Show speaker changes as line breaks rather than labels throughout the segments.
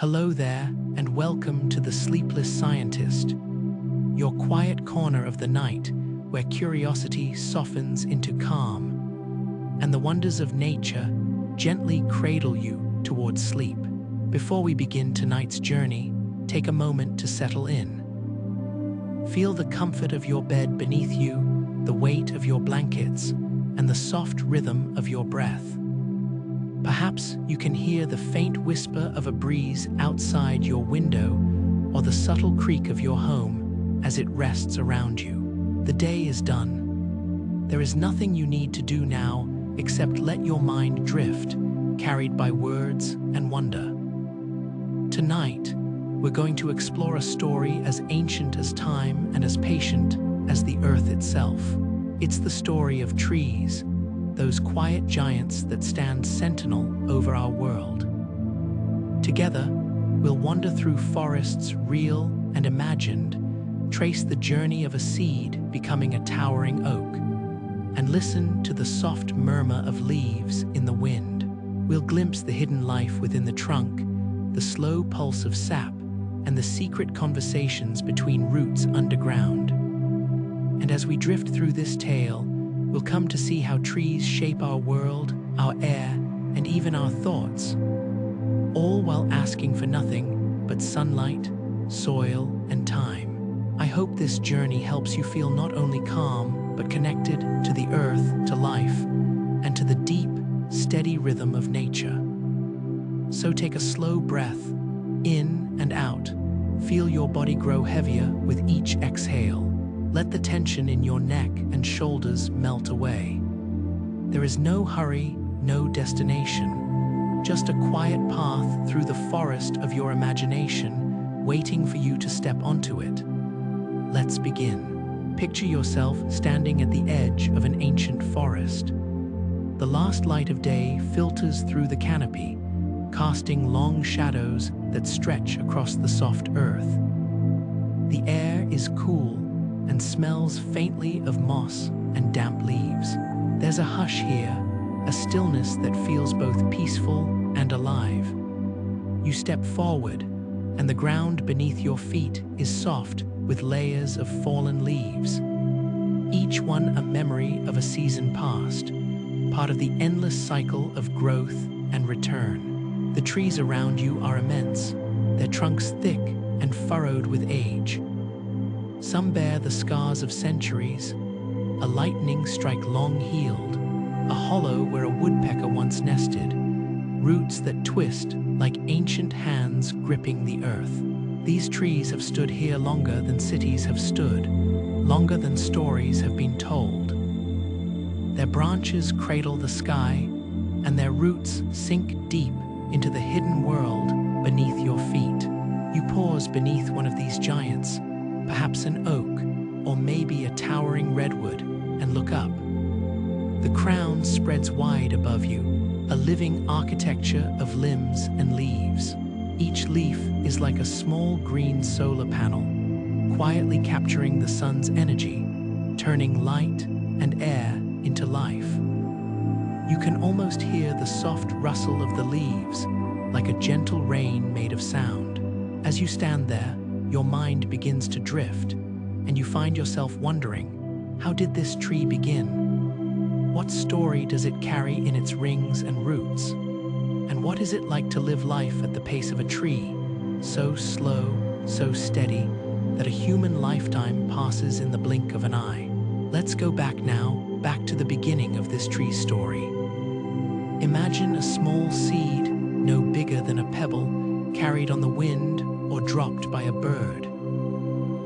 Hello there, and welcome to The Sleepless Scientist, your quiet corner of the night where curiosity softens into calm, and the wonders of nature gently cradle you towards sleep. Before we begin tonight's journey, take a moment to settle in. Feel the comfort of your bed beneath you, the weight of your blankets, and the soft rhythm of your breath. Perhaps you can hear the faint whisper of a breeze outside your window or the subtle creak of your home as it rests around you. The day is done. There is nothing you need to do now except let your mind drift, carried by words and wonder. Tonight, we're going to explore a story as ancient as time and as patient as the earth itself. It's the story of trees, those quiet giants that stand sentinel over our world. Together, we'll wander through forests real and imagined, trace the journey of a seed becoming a towering oak, and listen to the soft murmur of leaves in the wind. We'll glimpse the hidden life within the trunk, the slow pulse of sap, and the secret conversations between roots underground. And as we drift through this tale, we'll come to see how trees shape our world, our air, and even our thoughts, all while asking for nothing but sunlight, soil, and time. I hope this journey helps you feel not only calm, but connected to the earth, to life, and to the deep, steady rhythm of nature. So take a slow breath, in and out. Feel your body grow heavier with each exhale. Let the tension in your neck and shoulders melt away. There is no hurry, no destination, just a quiet path through the forest of your imagination, waiting for you to step onto it. Let's begin. Picture yourself standing at the edge of an ancient forest. The last light of day filters through the canopy, casting long shadows that stretch across the soft earth. The air is cool and smells faintly of moss and damp leaves. There's a hush here, a stillness that feels both peaceful and alive. You step forward, and the ground beneath your feet is soft with layers of fallen leaves, each one a memory of a season past, part of the endless cycle of growth and return. The trees around you are immense, their trunks thick and furrowed with age. Some bear the scars of centuries, a lightning strike long-healed, a hollow where a woodpecker once nested, roots that twist like ancient hands gripping the earth. These trees have stood here longer than cities have stood, longer than stories have been told. Their branches cradle the sky, and their roots sink deep into the hidden world beneath your feet. You pause beneath one of these giants, perhaps an oak, or maybe a towering redwood, and look up. The crown spreads wide above you, a living architecture of limbs and leaves. Each leaf is like a small green solar panel, quietly capturing the sun's energy, turning light and air into life. You can almost hear the soft rustle of the leaves, like a gentle rain made of sound. As you stand there, your mind begins to drift, and you find yourself wondering, how did this tree begin? What story does it carry in its rings and roots? And what is it like to live life at the pace of a tree, so slow, so steady, that a human lifetime passes in the blink of an eye? Let's go back now, back to the beginning of this tree's story. Imagine a small seed, no bigger than a pebble, carried on the wind or dropped by a bird.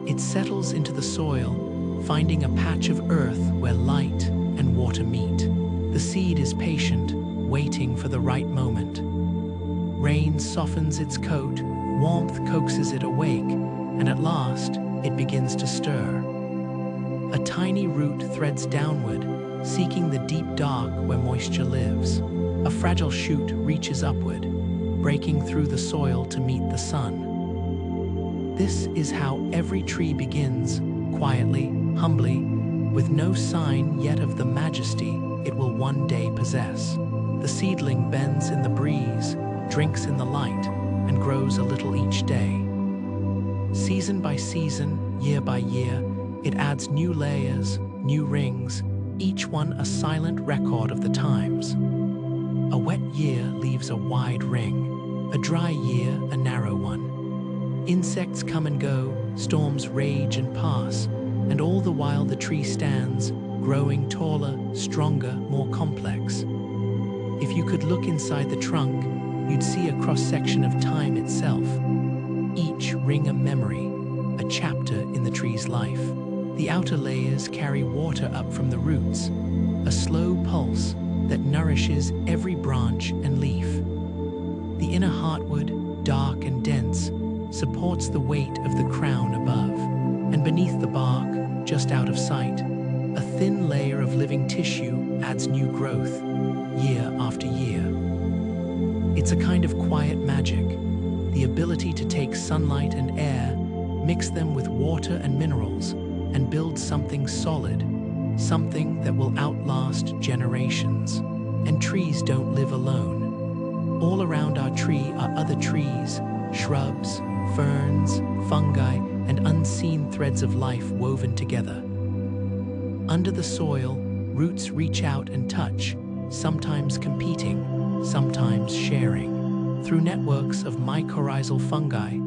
It settles into the soil, finding a patch of earth where light and water meet. The seed is patient, waiting for the right moment. Rain softens its coat, warmth coaxes it awake, and at last, it begins to stir. A tiny root threads downward, seeking the deep dark where moisture lives. A fragile shoot reaches upward, breaking through the soil to meet the sun. This is how every tree begins, quietly, humbly, with no sign yet of the majesty it will one day possess. The seedling bends in the breeze, drinks in the light, and grows a little each day. Season by season, year by year, it adds new layers, new rings, each one a silent record of the times. A wet year leaves a wide ring, a dry year a narrow one. Insects come and go, storms rage and pass, and all the while the tree stands, growing taller, stronger, more complex. If you could look inside the trunk, you'd see a cross-section of time itself. Each ring a memory, a chapter in the tree's life. The outer layers carry water up from the roots, a slow pulse that nourishes every branch and leaf. The inner heartwood, dark and dense, supports the weight of the crown above, and beneath the bark, just out of sight, a thin layer of living tissue adds new growth, year after year. It's a kind of quiet magic, the ability to take sunlight and air, mix them with water and minerals, and build something solid, something that will outlast generations. And trees don't live alone. All around our tree are other trees, shrubs, ferns, fungi, and unseen threads of life woven together. Under the soil, roots reach out and touch, sometimes competing, sometimes sharing. Through networks of mycorrhizal fungi,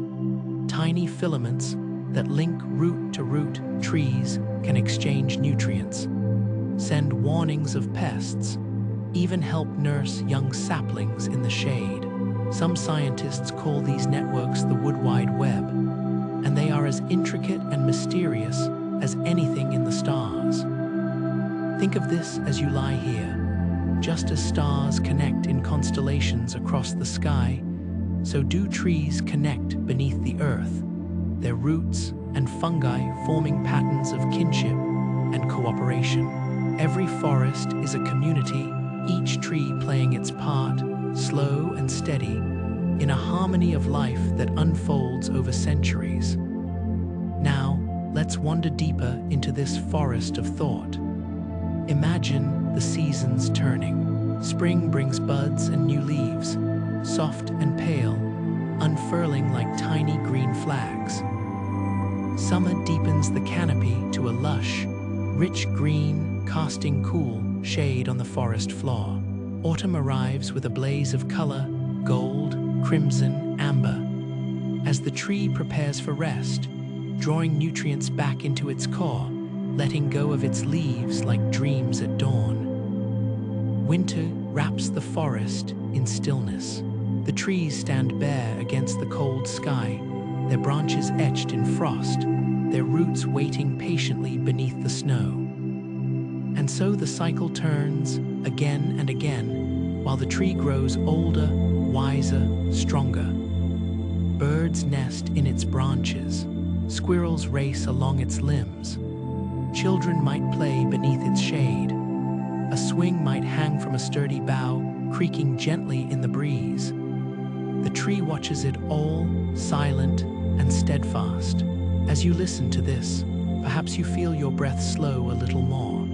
tiny filaments that link root to root, trees can exchange nutrients, send warnings of pests, even help nurse young saplings in the shade. Some scientists call these networks the wood wide web, and they are as intricate and mysterious as anything in the stars. Think of this as you lie here. Just as stars connect in constellations across the sky, so do trees connect beneath the earth, their roots and fungi forming patterns of kinship and cooperation. Every forest is a community, each tree playing its part, slow and steady, in a harmony of life that unfolds over centuries. Now, let's wander deeper into this forest of thought. Imagine the seasons turning. Spring brings buds and new leaves, soft and pale, unfurling like tiny green flags. Summer deepens the canopy to a lush, rich green, casting cool shade on the forest floor. Autumn arrives with a blaze of color, gold, crimson, amber. As the tree prepares for rest, drawing nutrients back into its core, letting go of its leaves like dreams at dawn. Winter wraps the forest in stillness. The trees stand bare against the cold sky, their branches etched in frost, their roots waiting patiently beneath the snow. And so the cycle turns again and again, while the tree grows older, wiser, stronger. Birds nest in its branches, squirrels race along its limbs. Children might play beneath its shade. A swing might hang from a sturdy bough, creaking gently in the breeze. The tree watches it all, silent and steadfast. As you listen to this, perhaps you feel your breath slow a little more.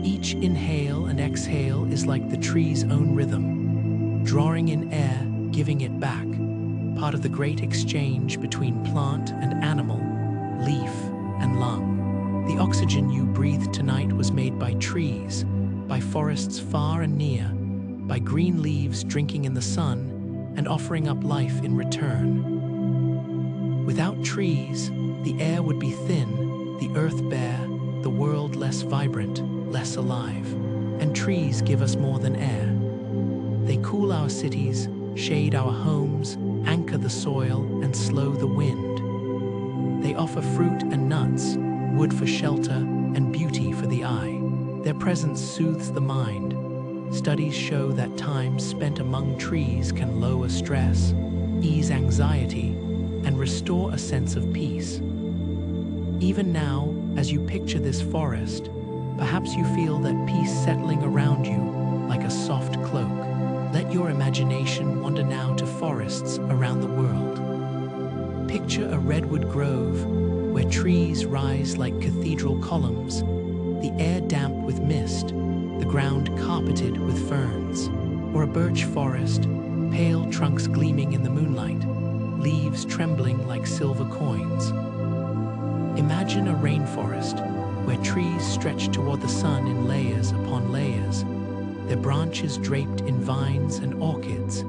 Each inhale and exhale is like the tree's own rhythm, drawing in air, giving it back, part of the great exchange between plant and animal, leaf and lung. The oxygen you breathe tonight was made by trees, by forests far and near, by green leaves drinking in the sun and offering up life in return. Without trees, the air would be thin, the earth bare, the world less vibrant, less alive. And trees give us more than air. They cool our cities, shade our homes, anchor the soil, and slow the wind. They offer fruit and nuts, wood for shelter, and beauty for the eye. Their presence soothes the mind. Studies show that time spent among trees can lower stress, ease anxiety, and restore a sense of peace. Even now, as you picture this forest, perhaps you feel that peace settling around you like a soft cloak. Let your imagination wander now to forests around the world. Picture a redwood grove where trees rise like cathedral columns, the air damp with mist, the ground carpeted with ferns. Or a birch forest, pale trunks gleaming in the moonlight, leaves trembling like silver coins. Imagine a rainforest where trees stretch toward the sun in layers upon layers, their branches draped in vines and orchids,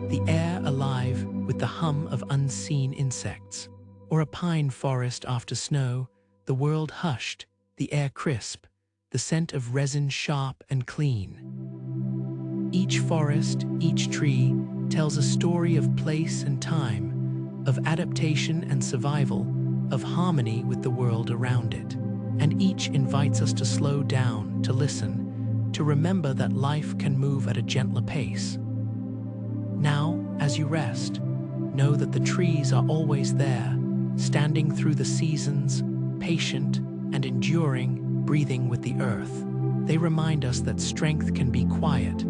the air alive with the hum of unseen insects. Or a pine forest after snow, the world hushed, the air crisp, the scent of resin sharp and clean. Each forest, each tree, tells a story of place and time, of adaptation and survival, of harmony with the world around it. And each invites us to slow down, to listen, to remember that life can move at a gentler pace. Now, as you rest, know that the trees are always there, standing through the seasons, patient and enduring, breathing with the earth. They remind us that strength can be quiet,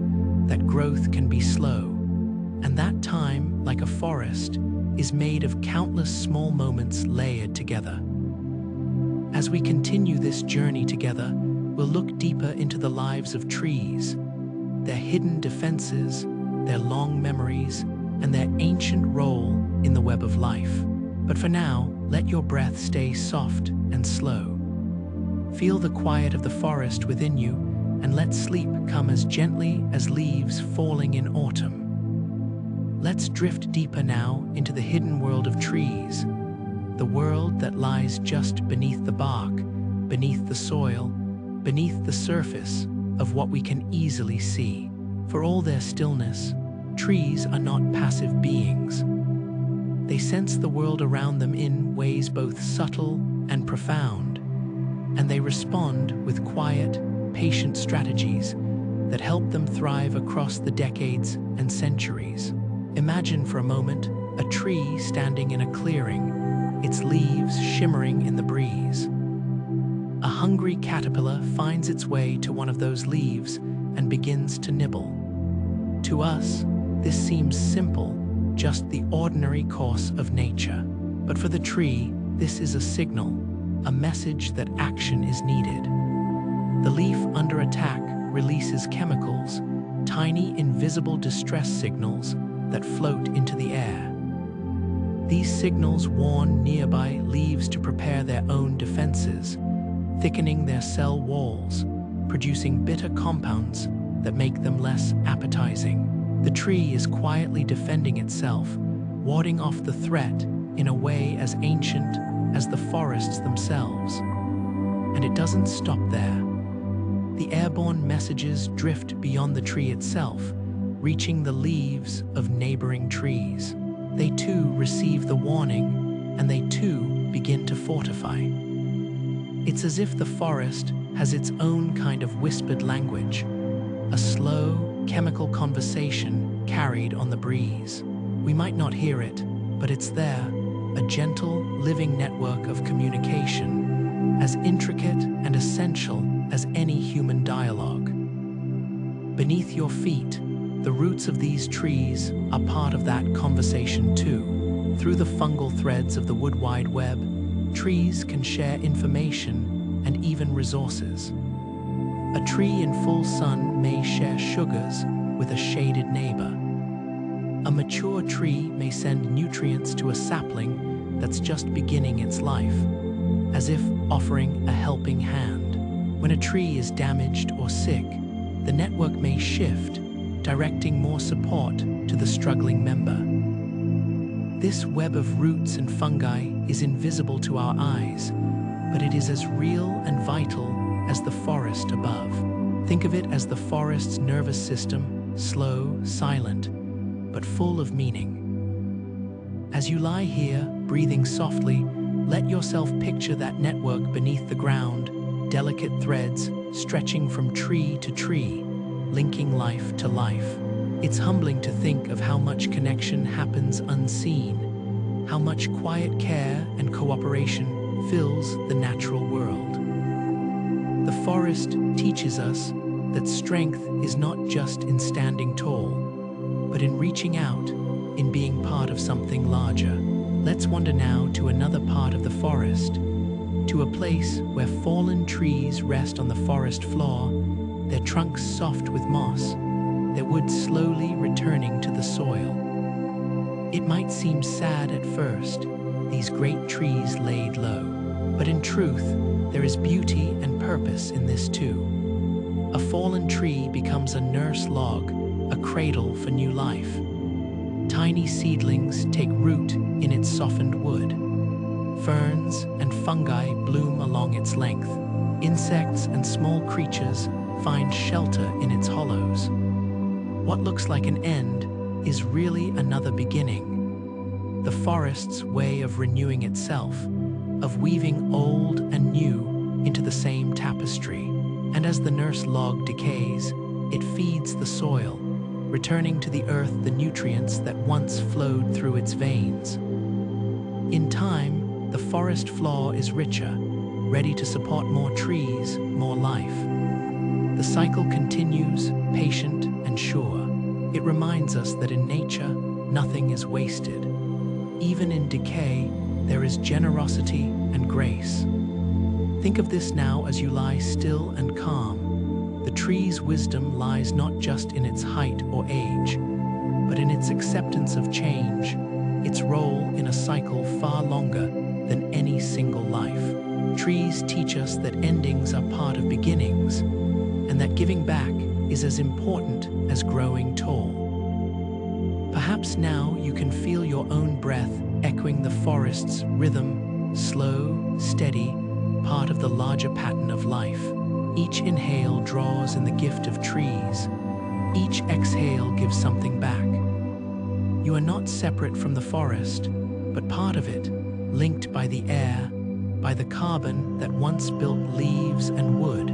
that growth can be slow, and that time, like a forest, is made of countless small moments layered together. As we continue this journey together, we'll look deeper into the lives of trees, their hidden defenses, their long memories, and their ancient role in the web of life. But for now, let your breath stay soft and slow. Feel the quiet of the forest within you, and let sleep come as gently as leaves falling in autumn. Let's drift deeper now into the hidden world of trees, the world that lies just beneath the bark, beneath the soil, beneath the surface of what we can easily see. For all their stillness, trees are not passive beings. They sense the world around them in ways both subtle and profound, and they respond with quiet, patient strategies that help them thrive across the decades and centuries. Imagine for a moment a tree standing in a clearing, its leaves shimmering in the breeze. A hungry caterpillar finds its way to one of those leaves and begins to nibble. To us, this seems simple, just the ordinary course of nature. But for the tree, this is a signal, a message that action is needed. The leaf under attack releases chemicals, tiny invisible distress signals that float into the air. These signals warn nearby leaves to prepare their own defenses, thickening their cell walls, producing bitter compounds that make them less appetizing. The tree is quietly defending itself, warding off the threat in a way as ancient as the forests themselves. And it doesn't stop there. The airborne messages drift beyond the tree itself, reaching the leaves of neighboring trees. They too receive the warning, and they too begin to fortify. It's as if the forest has its own kind of whispered language, a slow, chemical conversation carried on the breeze. We might not hear it, but it's there, a gentle, living network of communication, as intricate and essential as any human dialogue. Beneath your feet, the roots of these trees are part of that conversation too. Through the fungal threads of the wood wide web, trees can share information and even resources. A tree in full sun may share sugars with a shaded neighbor. A mature tree may send nutrients to a sapling that's just beginning its life, as if offering a helping hand. When a tree is damaged or sick, the network may shift, directing more support to the struggling member. This web of roots and fungi is invisible to our eyes, but it is as real and vital as the forest above. Think of it as the forest's nervous system, slow, silent, but full of meaning. As you lie here, breathing softly, let yourself picture that network beneath the ground, delicate threads stretching from tree to tree, linking life to life. It's humbling to think of how much connection happens unseen, how much quiet care and cooperation fills the natural world. The forest teaches us that strength is not just in standing tall, but in reaching out, in being part of something larger. Let's wander now to another part of the forest, to a place where fallen trees rest on the forest floor, their trunks soft with moss, their wood slowly returning to the soil. It might seem sad at first, these great trees laid low, but in truth, there is beauty and purpose in this too. A fallen tree becomes a nurse log, a cradle for new life. Tiny seedlings take root in its softened wood. Ferns and fungi bloom along its length. Insects and small creatures find shelter in its hollows. What looks like an end is really another beginning. The forest's way of renewing itself, of weaving old and new into the same tapestry. And as the nurse log decays, it feeds the soil, returning to the earth the nutrients that once flowed through its veins. In time, the forest floor is richer, ready to support more trees, more life. The cycle continues, patient and sure. It reminds us that in nature, nothing is wasted. Even in decay, there is generosity and grace. Think of this now as you lie still and calm. The tree's wisdom lies not just in its height or age, but in its acceptance of change, its role in a cycle far longer than any single life. Trees teach us that endings are part of beginnings, and that giving back is as important as growing tall. Perhaps now you can feel your own breath echoing the forest's rhythm, slow, steady, part of the larger pattern of life. Each inhale draws in the gift of trees. Each exhale gives something back. You are not separate from the forest, but part of it, linked by the air, by the carbon that once built leaves and wood,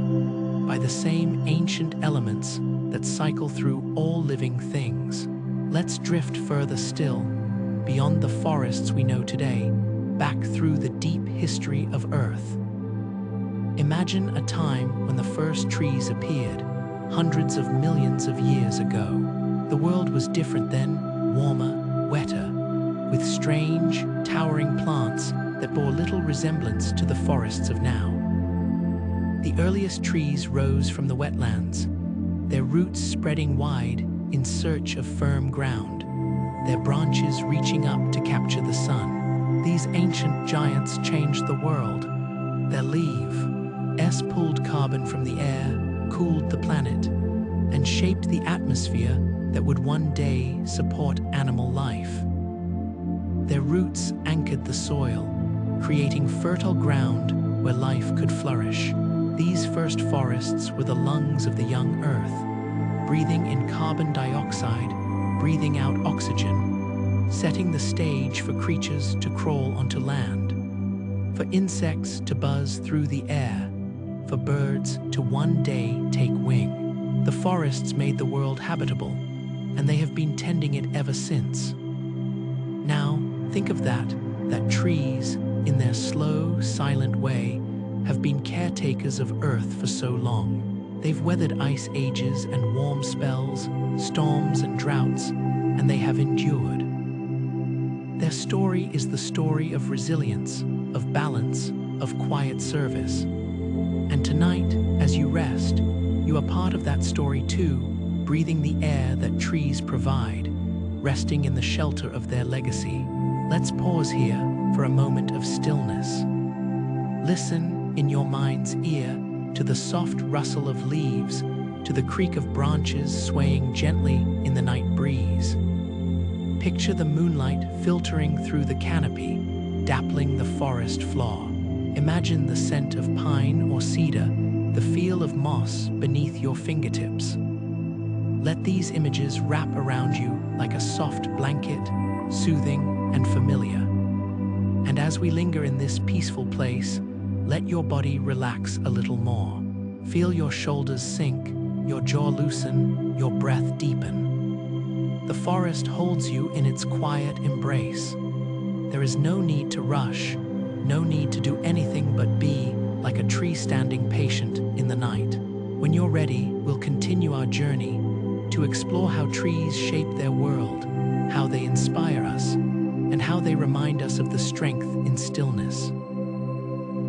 by the same ancient elements that cycle through all living things. Let's drift further still, beyond the forests we know today, back through the deep history of Earth. Imagine a time when the first trees appeared, hundreds of millions of years ago. The world was different then, warmer, wetter, with strange, towering plants that bore little resemblance to the forests of now. The earliest trees rose from the wetlands, their roots spreading wide in search of firm ground, their branches reaching up to capture the sun. These ancient giants changed the world. Their leaves pulled carbon from the air, cooled the planet, and shaped the atmosphere that would one day support animal life. Their roots anchored the soil, creating fertile ground where life could flourish. These first forests were the lungs of the young earth, breathing in carbon dioxide, breathing out oxygen, setting the stage for creatures to crawl onto land, for insects to buzz through the air, for birds to one day take wing. The forests made the world habitable, and they have been tending it ever since. Now, think of that trees, in their slow, silent way, have been caretakers of Earth for so long. They've weathered ice ages and warm spells, storms and droughts, and they have endured. Their story is the story of resilience, of balance, of quiet service. And tonight, as you rest, you are part of that story too, breathing the air that trees provide, resting in the shelter of their legacy. Let's pause here for a moment of stillness. Listen in your mind's ear to the soft rustle of leaves, to the creak of branches swaying gently in the night breeze. Picture the moonlight filtering through the canopy, dappling the forest floor. Imagine the scent of pine or cedar, the feel of moss beneath your fingertips. Let these images wrap around you like a soft blanket, soothing and familiar. And as we linger in this peaceful place, let your body relax a little more. Feel your shoulders sink, your jaw loosen, your breath deepen. The forest holds you in its quiet embrace. There is no need to rush, no need to do anything but be like a tree standing patient in the night. When you're ready, we'll continue our journey to explore how trees shape their world, how they inspire us, and how they remind us of the strength in stillness.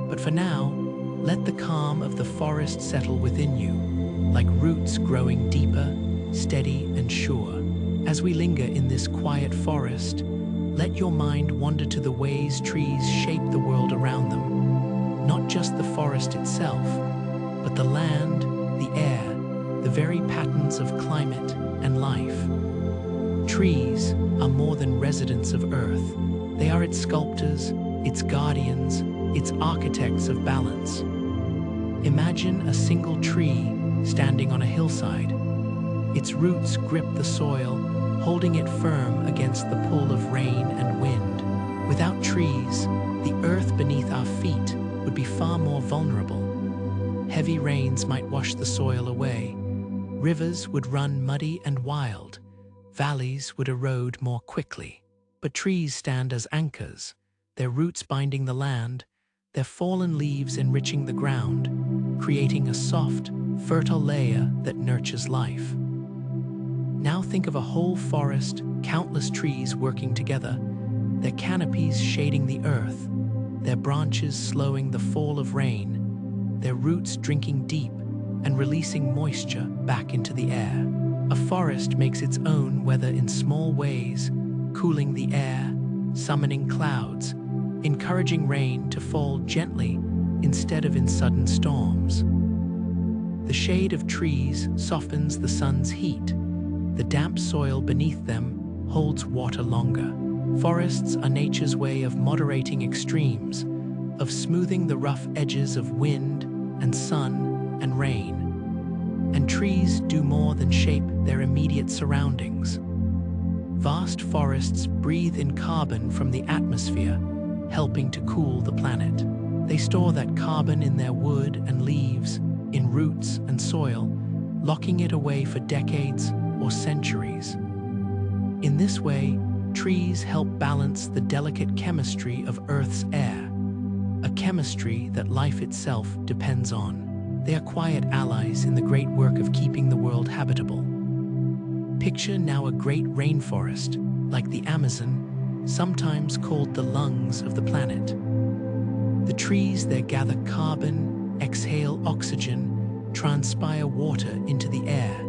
But for now, let the calm of the forest settle within you, like roots growing deeper, steady, and sure. As we linger in this quiet forest, let your mind wander to the ways trees shape the world around them. Not just the forest itself, but the land, the air, the very patterns of climate and life. Trees are more than residents of Earth. They are its sculptors, its guardians, its architects of balance. Imagine a single tree standing on a hillside. Its roots grip the soil, holding it firm against the pull of rain and wind. Without trees, the earth beneath our feet would be far more vulnerable. Heavy rains might wash the soil away. Rivers would run muddy and wild. Valleys would erode more quickly. But trees stand as anchors, their roots binding the land, their fallen leaves enriching the ground, creating a soft, fertile layer that nurtures life. Now think of a whole forest, countless trees working together, their canopies shading the earth, their branches slowing the fall of rain, their roots drinking deep and releasing moisture back into the air. A forest makes its own weather in small ways, cooling the air, summoning clouds, encouraging rain to fall gently instead of in sudden storms. The shade of trees softens the sun's heat. The damp soil beneath them holds water longer. Forests are nature's way of moderating extremes, of smoothing the rough edges of wind and sun and rain. And trees do more than shape their immediate surroundings. Vast forests breathe in carbon from the atmosphere, helping to cool the planet. They store that carbon in their wood and leaves, in roots and soil, locking it away for decades or centuries. In this way, trees help balance the delicate chemistry of Earth's air, a chemistry that life itself depends on. They are quiet allies in the great work of keeping the world habitable. Picture now a great rainforest, like the Amazon, sometimes called the lungs of the planet. The trees there gather carbon, exhale oxygen, transpire water into the air,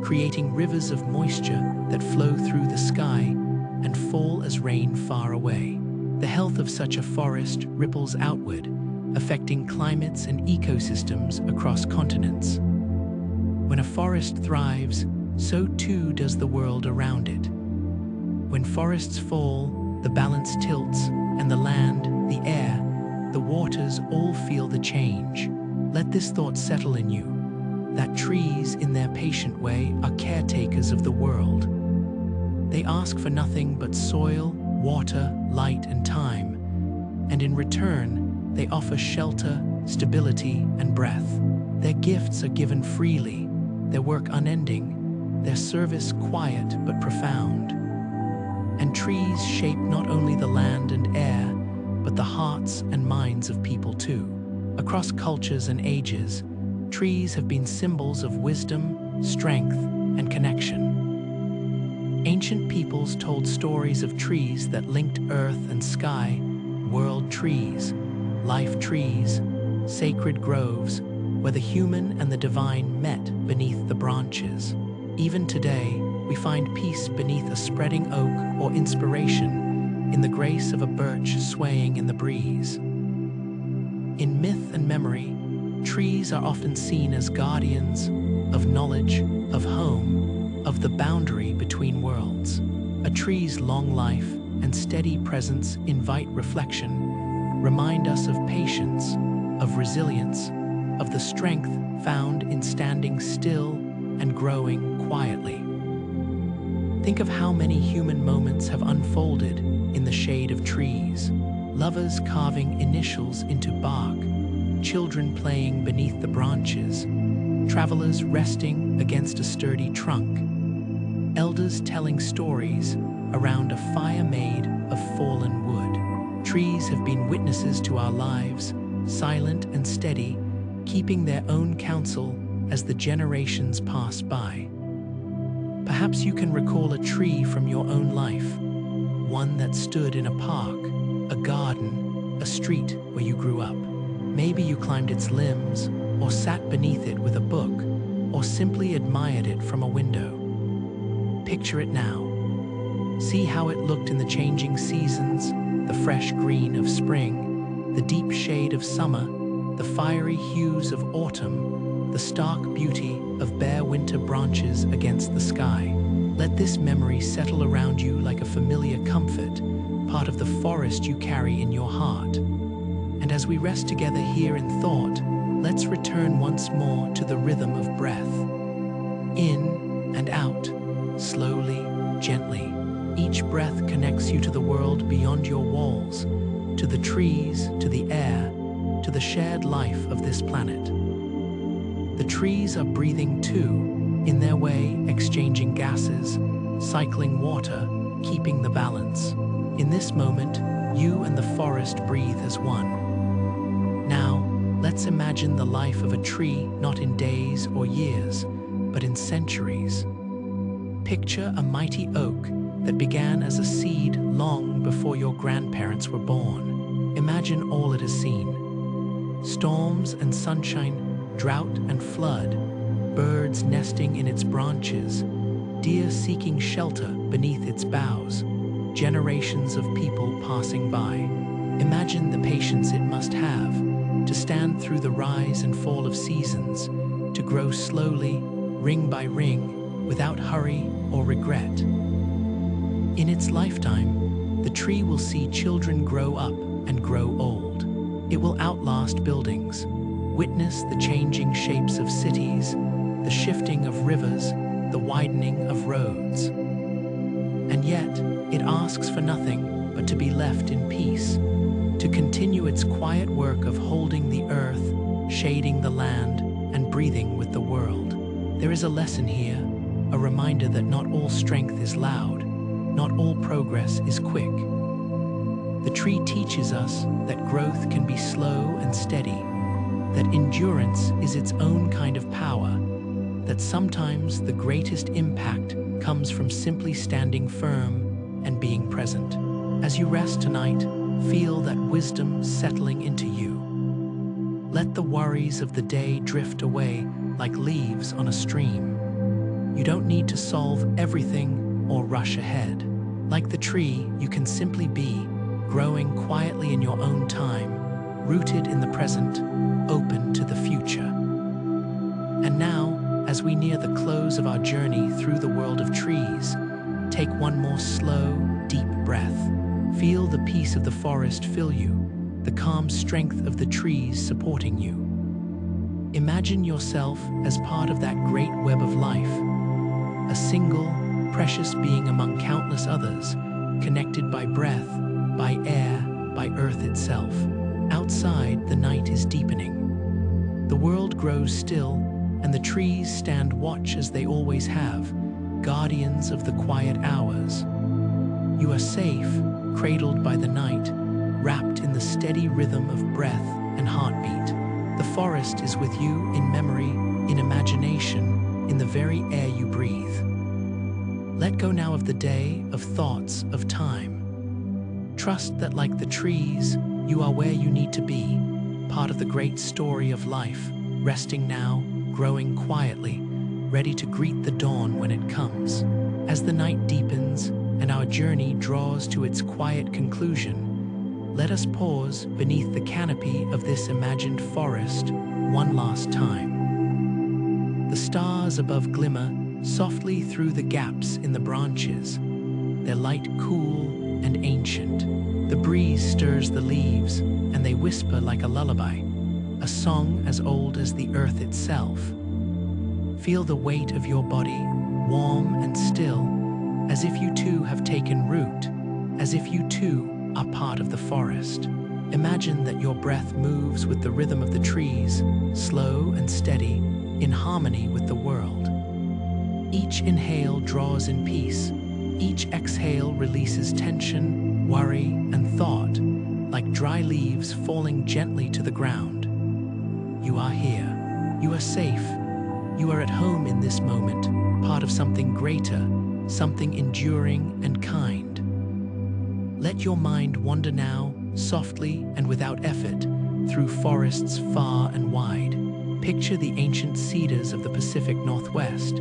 creating rivers of moisture that flow through the sky and fall as rain far away. The health of such a forest ripples outward, affecting climates and ecosystems across continents. When a forest thrives, so too does the world around it. When forests fall, the balance tilts, and the land, the air, the waters all feel the change. Let this thought settle in you, that trees, in their patient way, are caretakers of the world. They ask for nothing but soil, water, light, and time, and in return, they offer shelter, stability, and breath. Their gifts are given freely, their work unending, their service quiet but profound. And trees shape not only the land and air, but the hearts and minds of people too. Across cultures and ages, trees have been symbols of wisdom, strength, and connection. Ancient peoples told stories of trees that linked earth and sky, world trees, life trees, sacred groves, where the human and the divine met beneath the branches. Even today, we find peace beneath a spreading oak or inspiration in the grace of a birch swaying in the breeze. In myth and memory, trees are often seen as guardians of knowledge, of home, of the boundary between worlds. A tree's long life and steady presence invite reflection, remind us of patience, of resilience, of the strength found in standing still and growing quietly. Think of how many human moments have unfolded in the shade of trees. Lovers carving initials into bark, children playing beneath the branches, travelers resting against a sturdy trunk, elders telling stories around a fire made of fallen wood. Trees have been witnesses to our lives, silent and steady, keeping their own counsel as the generations pass by. Perhaps you can recall a tree from your own life, one that stood in a park, a garden, a street where you grew up. Maybe you climbed its limbs, or sat beneath it with a book, or simply admired it from a window. Picture it now. See how it looked in the changing seasons, the fresh green of spring, the deep shade of summer, the fiery hues of autumn, the stark beauty of bare winter branches against the sky. Let this memory settle around you like a familiar comfort, part of the forest you carry in your heart. And as we rest together here in thought, let's return once more to the rhythm of breath. In and out, slowly, gently. Each breath connects you to the world beyond your walls, to the trees, to the air, to the shared life of this planet. The trees are breathing too, in their way exchanging gases, cycling water, keeping the balance. In this moment, you and the forest breathe as one. Now, let's imagine the life of a tree not in days or years, but in centuries. Picture a mighty oak that began as a seed long before your grandparents were born. Imagine all it has seen. Storms and sunshine, drought and flood, birds nesting in its branches, deer seeking shelter beneath its boughs, generations of people passing by. Imagine the patience it must have to stand through the rise and fall of seasons, to grow slowly, ring by ring, without hurry or regret. In its lifetime, the tree will see children grow up and grow old. It will outlast buildings, witness the changing shapes of cities, the shifting of rivers, the widening of roads. And yet, it asks for nothing but to be left in peace, to continue its quiet work of holding the earth, shading the land, and breathing with the world. There is a lesson here, a reminder that not all strength is loud, not all progress is quick. The tree teaches us that growth can be slow and steady, that endurance is its own kind of power, that sometimes the greatest impact comes from simply standing firm and being present. As you rest tonight, feel that wisdom settling into you. Let the worries of the day drift away like leaves on a stream. You don't need to solve everything or rush ahead. Like the tree, you can simply be, growing quietly in your own time, rooted in the present, open to the future. And now, as we near the close of our journey through the world of trees, take one more slow, deep breath. Feel the peace of the forest fill you, the calm strength of the trees supporting you. Imagine yourself as part of that great web of life, a single, precious being among countless others, connected by breath, by air, by earth itself. Outside, the night is deepening. The world grows still, and the trees stand watch as they always have, guardians of the quiet hours. You are safe, cradled by the night, wrapped in the steady rhythm of breath and heartbeat. The forest is with you in memory, in imagination, in the very air you breathe. Let go now of the day, of thoughts, of time. Trust that like the trees, you are where you need to be, part of the great story of life, resting now, growing quietly, ready to greet the dawn when it comes. As the night deepens and our journey draws to its quiet conclusion, let us pause beneath the canopy of this imagined forest one last time. The stars above glimmer softly through the gaps in the branches, their light cool and ancient. The breeze stirs the leaves, and they whisper like a lullaby, a song as old as the earth itself. Feel the weight of your body, warm and still, as if you too have taken root, as if you too are part of the forest. Imagine that your breath moves with the rhythm of the trees, slow and steady, in harmony with the world. Each inhale draws in peace. Each exhale releases tension, worry, and thought, like dry leaves falling gently to the ground. You are here. You are safe. You are at home in this moment, part of something greater, something enduring and kind. Let your mind wander now, softly and without effort, through forests far and wide. Picture the ancient cedars of the Pacific Northwest,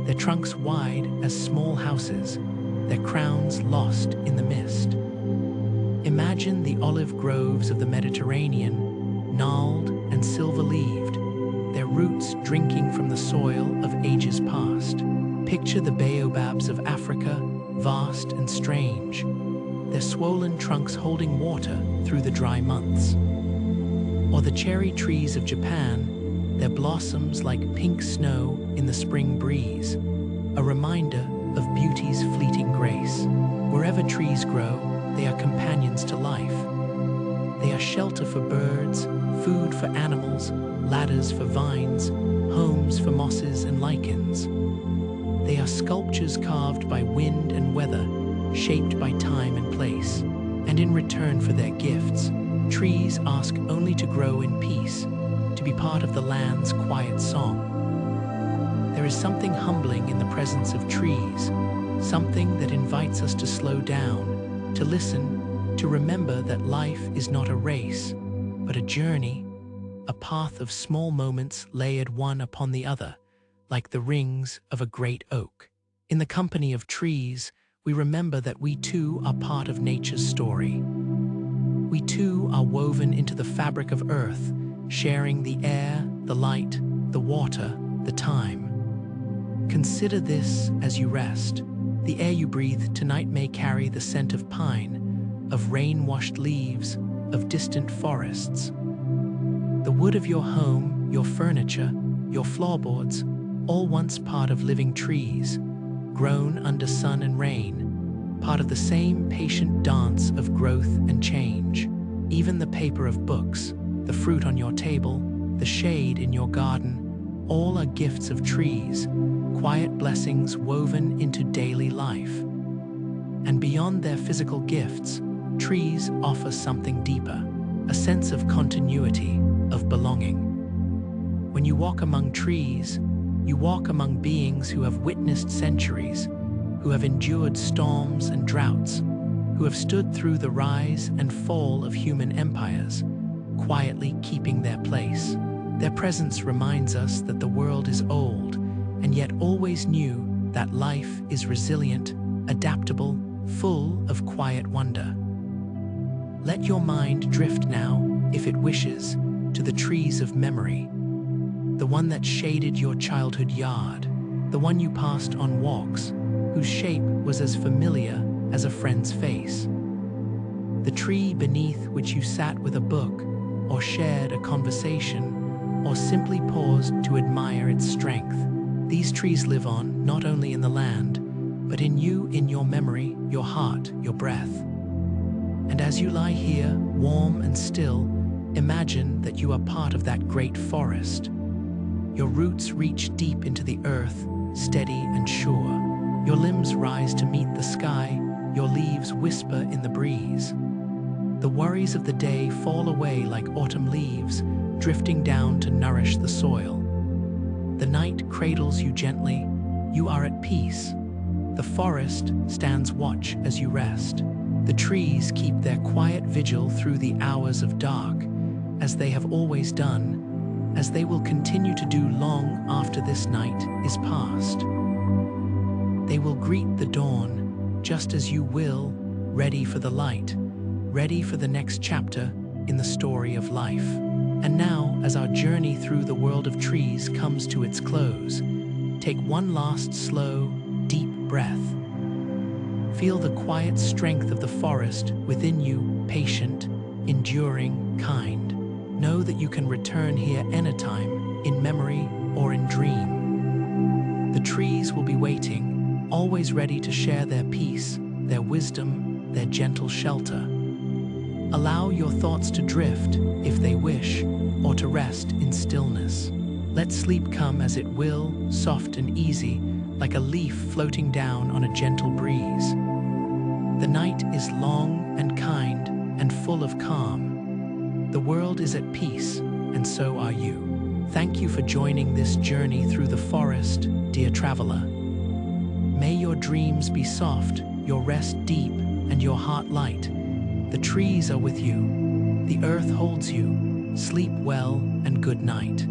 their trunks wide as small houses, their crowns lost in the mist. Imagine the olive groves of the Mediterranean, gnarled and silver-leaved, their roots drinking from the soil of ages past. Picture the baobabs of Africa, vast and strange, their swollen trunks holding water through the dry months. Or the cherry trees of Japan, their blossoms like pink snow in the spring breeze, a reminder of beauty's fleeting grace. Wherever trees grow, they are companions to life. They are shelter for birds, food for animals, ladders for vines, homes for mosses and lichens. They are sculptures carved by wind and weather, shaped by time and place. And in return for their gifts, trees ask only to grow in peace, to be part of the land's quiet song. There is something humbling in the presence of trees, something that invites us to slow down, to listen, to remember that life is not a race, but a journey, a path of small moments layered one upon the other, like the rings of a great oak. In the company of trees, we remember that we too are part of nature's story. We too are woven into the fabric of earth, sharing the air, the light, the water, the time. Consider this as you rest. The air you breathe tonight may carry the scent of pine, of rain-washed leaves, of distant forests. The wood of your home, your furniture, your floorboards, all once part of living trees, grown under sun and rain, part of the same patient dance of growth and change. Even the paper of books, the fruit on your table, the shade in your garden, all are gifts of trees, quiet blessings woven into daily life. And beyond their physical gifts, trees offer something deeper, a sense of continuity, of belonging. When you walk among trees, you walk among beings who have witnessed centuries, who have endured storms and droughts, who have stood through the rise and fall of human empires, quietly keeping their place. Their presence reminds us that the world is old, and yet always new, that life is resilient, adaptable, full of quiet wonder. Let your mind drift now, if it wishes, to the trees of memory. The one that shaded your childhood yard, the one you passed on walks, whose shape was as familiar as a friend's face. The tree beneath which you sat with a book, or shared a conversation, or simply paused to admire its strength. These trees live on, not only in the land, but in you, in your memory, your heart, your breath. And as you lie here, warm and still, imagine that you are part of that great forest. Your roots reach deep into the earth, steady and sure. Your limbs rise to meet the sky, your leaves whisper in the breeze. The worries of the day fall away like autumn leaves, drifting down to nourish the soil. The night cradles you gently, you are at peace. The forest stands watch as you rest. The trees keep their quiet vigil through the hours of dark, as they have always done, as they will continue to do long after this night is past. They will greet the dawn, just as you will, ready for the light, ready for the next chapter in the story of life. And now, as our journey through the world of trees comes to its close, take one last slow, deep breath. Feel the quiet strength of the forest within you, patient, enduring, kind. Know that you can return here anytime, in memory or in dream. The trees will be waiting, always ready to share their peace, their wisdom, their gentle shelter. Allow your thoughts to drift, if they wish, or to rest in stillness. Let sleep come as it will, soft and easy, like a leaf floating down on a gentle breeze. The night is long and kind and full of calm. The world is at peace, and so are you. Thank you for joining this journey through the forest, dear traveler. May your dreams be soft, your rest deep, and your heart light. The trees are with you. The earth holds you. Sleep well and good night.